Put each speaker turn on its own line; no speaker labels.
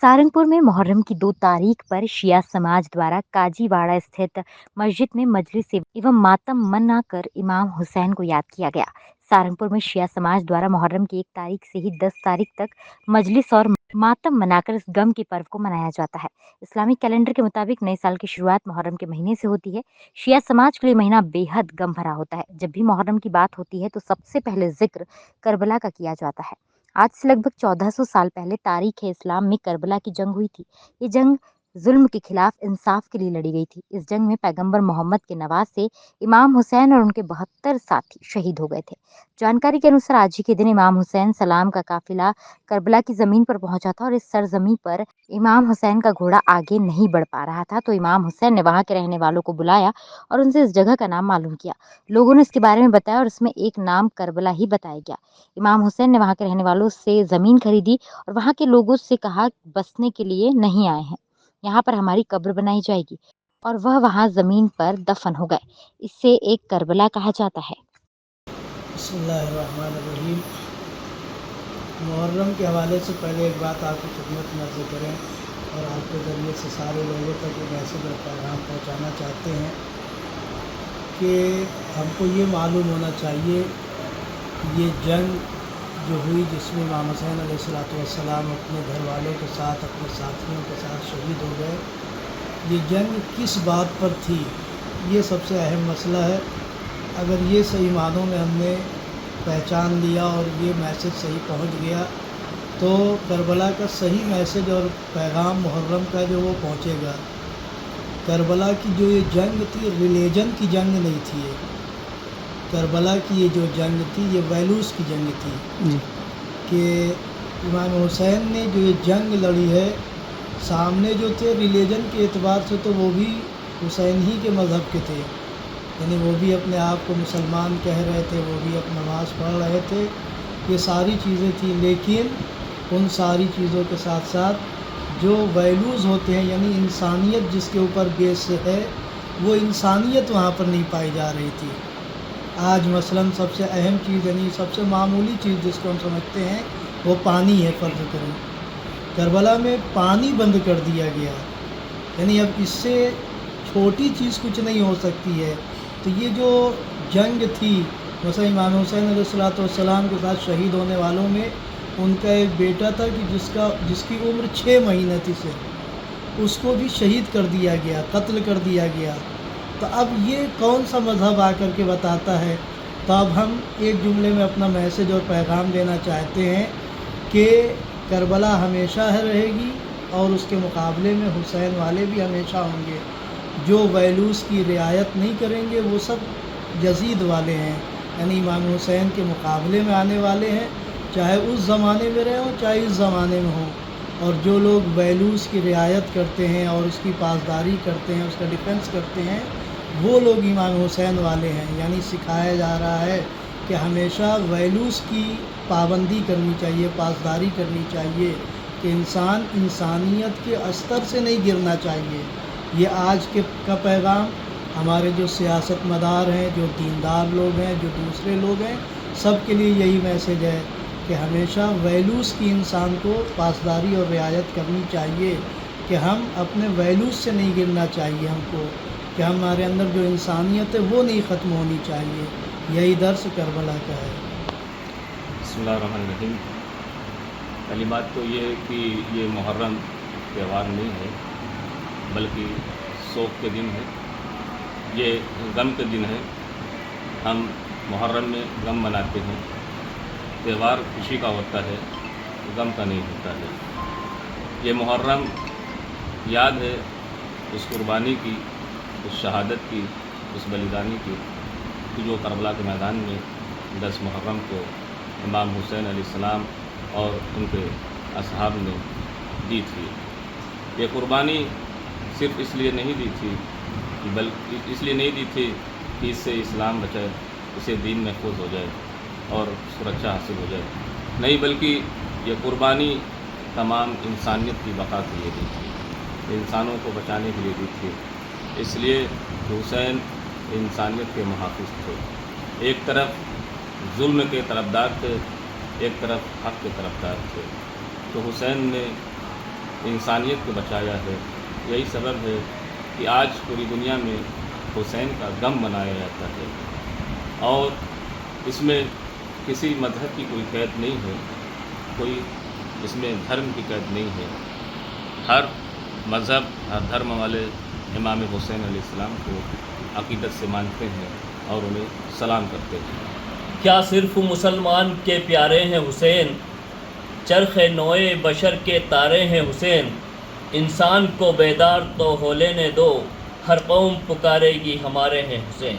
सहारनपुर में मुहर्रम की 2 तारीख पर शिया समाज द्वारा काजीवाड़ा स्थित मस्जिद में मजलिस एवं मातम मनाकर इमाम हुसैन को याद किया गया। सहारनपुर में शिया समाज द्वारा मुहर्रम की 1 तारीख से ही 10 तारीख तक मजलिस और मातम मनाकर इस गम के पर्व को मनाया जाता है। इस्लामिक कैलेंडर के मुताबिक नए साल की शुरुआत मुहर्रम के महीने से होती है। शिया समाज के लिए महीना बेहद गम भरा होता है। जब भी मुहर्रम की बात होती है तो सबसे पहले जिक्र करबला का किया जाता है। आज से लगभग 1400 साल पहले तारीख इस्लाम में करबला की जंग हुई थी। ये जंग जुल्म के खिलाफ इंसाफ के लिए लड़ी गई थी। इस जंग में पैगंबर मोहम्मद के नवासे इमाम हुसैन और उनके 72 साथी शहीद हो गए थे। जानकारी के अनुसार आज ही के दिन इमाम हुसैन सलाम का काफिला करबला की जमीन पर पहुंचा था और इस सरजमी पर इमाम हुसैन का घोड़ा आगे नहीं बढ़ पा रहा था, तो इमाम हुसैन ने वहां के रहने वालों को बुलाया और उनसे इस जगह का नाम मालूम किया। लोगों ने इसके बारे में बताया और इसमें एक नाम करबला ही बताया गया। इमाम हुसैन ने वहां के रहने वालों से जमीन खरीदी और वहां के लोगों से कहा बसने के लिए नहीं आए हैं, यहाँ पर हमारी कब्र बनाई जाएगी, और वह वहां जमीन पर दफन हो गए। इससे एक करबला कहा जाता है।
बिस्मिल्लाहिर्रहमानिर्रहीम। मुहर्रम के हवाले से पहले एक बात आपकी खिदमत में अर्ज़ करें और आपके ज़रिए से सारे लोगों तक ये मैसेज और पैगाम पहुँचाना चाहते हैं कि हमको ये मालूम होना चाहिए कि ये जंग जो हुई जिसमें इमाम हुसैन अलैहिस्सलाम अपने घर वालों के साथ अपने साथियों के साथ शहीद हो गए, ये जंग किस बात पर थी, ये सबसे अहम मसला है। अगर ये सही मानों में हमने पहचान लिया और ये मैसेज सही पहुंच गया तो करबला का सही मैसेज और पैगाम मुहर्रम का जो वो पहुंचेगा। करबला की जो ये जंग थी रिलीजन की जंग नहीं थी, ये करबला की ये जो जंग थी ये वैल्यूज़ की जंग थी कि इमाम हुसैन ने जो ये जंग लड़ी है, सामने जो थे रिलीजन के एतबार से तो वो भी हुसैन ही के मज़हब के थे, यानी वो भी अपने आप को मुसलमान कह रहे थे, वो भी अपनी नमाज़ पढ़ रहे थे, ये सारी चीज़ें थी। लेकिन उन सारी चीज़ों के साथ साथ जो वैल्यूज़ होते हैं यानी इंसानियत जिसके ऊपर बेस है, वो इंसानियत वहाँ पर नहीं पाई जा रही थी। आज मसलन सबसे अहम चीज़ यानी सबसे मामूली चीज़ जिसको हम समझते हैं वो पानी है। फ़र्ज़ करें करबला में पानी बंद कर दिया गया, यानी अब इससे छोटी चीज़ कुछ नहीं हो सकती है। तो ये जो जंग थी, मसलन इमाम हुसैन अलैहिस्सलाम के साथ शहीद होने वालों में उनका एक बेटा था कि जिसकी उम्र 6 महीने थी सिर्फ, उसको भी शहीद कर दिया गया, कत्ल कर दिया गया। तो अब ये कौन सा मज़हब आकर के बताता है? तो अब हम एक जुमले में अपना मैसेज और पैगाम देना चाहते हैं कि करबला हमेशा रहेगी और उसके मुकाबले में हुसैन वाले भी हमेशा होंगे। जो वैल्यूज़ की रियायत नहीं करेंगे वो सब यजीद वाले हैं, यानी इमाम हुसैन के मुकाबले में आने वाले हैं, चाहे उस ज़माने में रहे हों चाहे इस ज़माने में हों। और जो लोग वैल्यूज़ की रियायत करते हैं और उसकी पासदारी करते हैं, उसका डिफेंस करते हैं, वो लोग इमाम हुसैन वाले हैं। यानी सिखाया जा रहा है कि हमेशा वैल्यूज़ की पाबंदी करनी चाहिए, पासदारी करनी चाहिए, कि इंसान इंसानियत के स्तर से नहीं गिरना चाहिए। ये आज के का पैगाम हमारे जो सियासतमदार हैं, जो दीनदार लोग हैं, जो दूसरे लोग हैं, सब के लिए यही मैसेज है कि हमेशा वैल्यूज़ की इंसान को पासदारी और रियायत करनी चाहिए, कि हम अपने वैल्यूज़ से नहीं गिरना चाहिए हमको, कि हमारे अंदर जो इंसानियत है वो नहीं ख़त्म होनी चाहिए। यही दर्स करबला का है।
बिस्मिल्लाहिर्रहमानिर्रहीम। पहली बात तो ये है कि ये मुहर्रम त्यौहार नहीं है बल्कि शोक के दिन है, ये गम के दिन है। हम मुहर्रम में गम मनाते हैं। त्यौहार खुशी का होता है, गम का नहीं होता है। ये मुहर्रम याद है उस कुर्बानी की, उस शहादत की, उस बलिदानी की कि जो करबला के मैदान में 10 मुहर्रम को इमाम हुसैन अलैहिस्सलाम और उनके असहाब ने दी थी। ये कुर्बानी सिर्फ़ इसलिए नहीं दी थी कि बल्कि इसलिए नहीं दी थी कि इससे इस्लाम बचे, इसे दीन महफूज हो जाए और सुरक्षा हासिल हो जाए, नहीं, बल्कि ये कुर्बानी तमाम इंसानियत की बका के लिए दी थी, इंसानों को बचाने के लिए दी थी। इसलिए हुसैन इंसानियत के मुहाफ़िज़ थे। एक तरफ जुल्म के तरफदार थे, एक तरफ हक़ के तरफदार थे। तो हुसैन ने इंसानियत को बचाया है। यही सबब है कि आज पूरी दुनिया में हुसैन का गम मनाया जाता है और इसमें किसी मज़हब की कोई कैद नहीं है, कोई इसमें धर्म की कैद नहीं है। हर मज़हब, हर धर्म वाले इमाम हुसैन अलैहिस्सलाम को अक़ीदत से मानते हैं और उन्हें सलाम करते हैं।
क्या सिर्फ मुसलमान के प्यारे हैं हुसैन, चरख़ नोए बशर के तारे हैं हुसैन। इंसान को बेदार तो हो लेने दो, हर कौम पुकारेगी हमारे हैं हुसैन।